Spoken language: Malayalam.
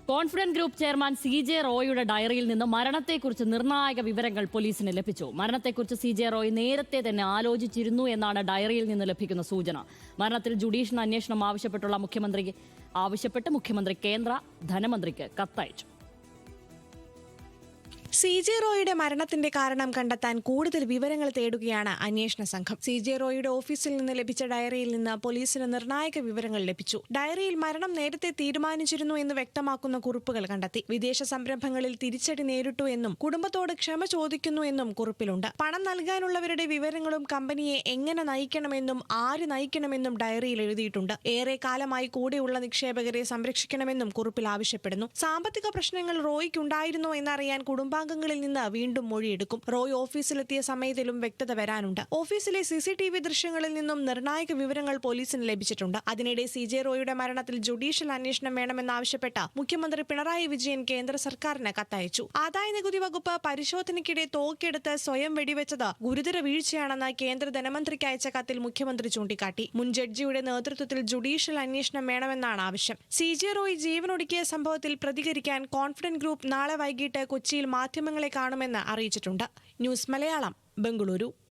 കോൺഫിഡന്റ് ഗ്രൂപ്പ് ചെയർമാൻ CJ റോയിയുടെ ഡയറിയിൽ നിന്ന് മരണത്തെക്കുറിച്ച് നിർണായക വിവരങ്ങൾ പോലീസിന് ലഭിച്ചു. മരണത്തെക്കുറിച്ച് CJ റോയ് നേരത്തെ തന്നെ ആലോചിച്ചിരുന്നു എന്നാണ് ഡയറിയിൽ നിന്ന് ലഭിക്കുന്ന സൂചന. മരണത്തിൽ ജുഡീഷ്യൽ അന്വേഷണം ആവശ്യപ്പെട്ട് മുഖ്യമന്ത്രി കേന്ദ്ര ധനമന്ത്രിക്ക് കത്തയച്ചു. CJ റോയിയുടെ മരണത്തിന്റെ കാരണം കണ്ടെത്താൻ കൂടുതൽ വിവരങ്ങൾ തേടുകയാണ് അന്വേഷണ സംഘം. CJ റോയിയുടെ ഓഫീസിൽ നിന്ന് ലഭിച്ച ഡയറിയിൽ നിന്ന് പോലീസിന് നിർണായക വിവരങ്ങൾ ലഭിച്ചു. ഡയറിയിൽ മരണം നേരത്തെ തീരുമാനിച്ചിരുന്നു എന്ന് വ്യക്തമാക്കുന്ന കുറിപ്പുകൾ കണ്ടെത്തി. വിദേശ സംരംഭങ്ങളിൽ തിരിച്ചടി നേരിട്ടു എന്നും കുടുംബത്തോട് ക്ഷമ ചോദിക്കുന്നു എന്നും കുറിപ്പിലുണ്ട്. പണം നൽകാനുള്ളവരുടെ വിവരങ്ങളും കമ്പനിയെ എങ്ങനെ നയിക്കണമെന്നും ആര് നയിക്കണമെന്നും ഡയറിയിൽ എഴുതിയിട്ടുണ്ട്. ഏറെ കാലമായി കൂടെയുള്ള നിക്ഷേപകരെ സംരക്ഷിക്കണമെന്നും കുറിപ്പിൽ ആവശ്യപ്പെടുന്നു. സാമ്പത്തിക പ്രശ്നങ്ങൾ റോയിക്കുണ്ടായിരുന്നോ എന്നറിയാൻ കുടുംബാംഗങ്ങളിൽ നിന്ന് വീണ്ടും മൊഴിയെടുക്കും. റോയ് ഓഫീസിലെത്തിയ സമയത്തിലും വ്യക്തത വരാനുണ്ട്. ഓഫീസിലെ CCTV ദൃശ്യങ്ങളിൽ നിന്നും നിർണായക വിവരങ്ങൾ പോലീസിന് ലഭിച്ചിട്ടുണ്ട്. അതിനിടെ CJ റോയിയുടെ മരണത്തിൽ ജുഡീഷ്യൽ അന്വേഷണം വേണമെന്നാവശ്യപ്പെട്ട മുഖ്യമന്ത്രി പിണറായി വിജയൻ കേന്ദ്ര സർക്കാരിന് കത്തയച്ചു. ആദായനികുതി വകുപ്പ് പരിശോധനയ്ക്കിടെ തോക്കെടുത്ത് സ്വയം വെടിവെച്ചത് ഗുരുതര വീഴ്ചയാണെന്ന് കേന്ദ്ര ധനമന്ത്രിക്ക് അയച്ച കത്തിൽ മുഖ്യമന്ത്രി ചൂണ്ടിക്കാട്ടി. മുൻ ജഡ്ജിയുടെ നേതൃത്വത്തിൽ ജുഡീഷ്യൽ അന്വേഷണം വേണമെന്നാണ് ആവശ്യം. CJ റോയ് ജീവനൊടുക്കിയ സംഭവത്തിൽ പ്രതികരിക്കാൻ കോൺഫിഡന്റ് ഗ്രൂപ്പ് നാളെ വൈകിട്ട് കൊച്ചിയിൽ മാധ്യമങ്ങളെ കാണുമെന്ന് അറിയിച്ചിട്ടുണ്ട്. ന്യൂസ് മലയാളം, ബംഗളൂരു.